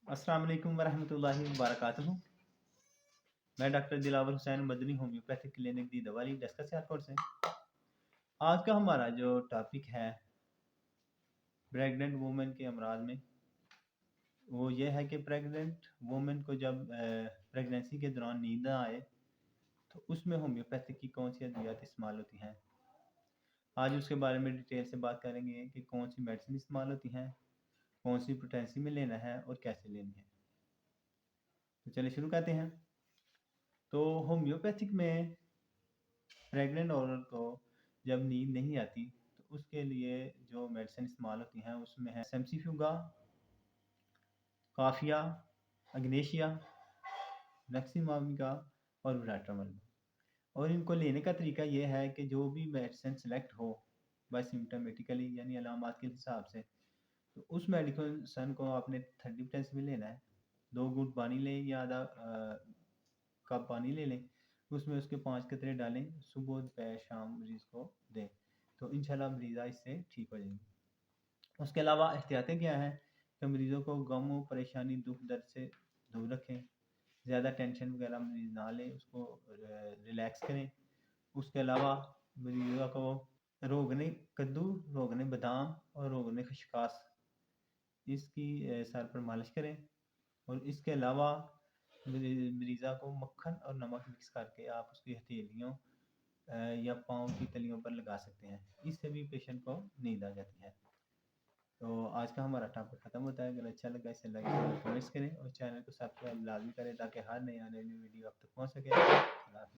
السلام علیکم ورحمۃ اللہ وبرکاتہ۔ میں ڈاکٹر دلاور حسین مدنی ہومیوپیتھک کلینک دی دوالی ڈسکس ایئرپورٹ سے۔ آج کا ہمارا جو ٹاپک ہے پریگننٹ وومن کے امراض میں، وہ یہ ہے کہ پریگننٹ وومن کو جب پریگننسی کے دوران نیند نہ آئے تو اس میں ہومیوپیتھک کی کون سی ادویات استعمال ہوتی ہیں۔ آج اس کے بارے میں ڈیٹیل سے بات کریں گے کہ کون سی میڈیسن استعمال ہوتی ہیں، کون سی پوٹینسی میں لینا ہے اور کیسے لینی ہے۔ تو چلیے شروع کرتے ہیں۔ تو ہومیوپیتھک میں پریگننٹ عورت کو جب نیند نہیں آتی تو اس کے لیے جو میڈیسن استعمال ہوتی ہیں اس میں ہے سیمسیفیوگا، کافیا، اگنیشیا، نیکسیمامیکا اور وراٹرمل۔ اور ان کو لینے کا طریقہ یہ ہے کہ جو بھی میڈیسن سلیکٹ ہو بائی سمٹمیٹیکلی یعنی علامات کے حساب سے، تو اس میڈیسن کو آپ نے 30% میں لینا ہے۔ 2 گھونٹ پانی لیں یا آدھا کپ پانی لے لیں، اس میں اس کے 5 قطرے ڈالیں، صبح دوپہر شام مریض کو دیں، تو انشاءاللہ مریضہ اس سے ٹھیک ہو جائیں گی۔ اس کے علاوہ احتیاطیں کیا ہیں کہ مریضوں کو غم و پریشانی دکھ درد سے دور رکھیں، زیادہ ٹینشن وغیرہ مریض نہ لیں، اس کو ریلیکس کریں۔ اس کے علاوہ مریضوں کو روغن کدو، روغن بادام اور روغن خشخاش اس کی سر پر مالش کریں۔ اور اس کے علاوہ مریضہ کو مکھن اور نمک مکس کر کے آپ اس کی ہتھیلیوں یا پاؤں کی تلیوں پر لگا سکتے ہیں، اس سے بھی پیشنٹ کو نیند آ جاتی ہے۔ تو آج کا ہمارا ٹاپک ختم ہوتا ہے۔ اگر اچھا لگا اسے لائک اور کمنٹس کریں اور چینل کو سبسکرائب لازمی کریں تاکہ ہر نئی آنے والی ویڈیو آپ تک پہنچ سکے۔ اللہ حافظ۔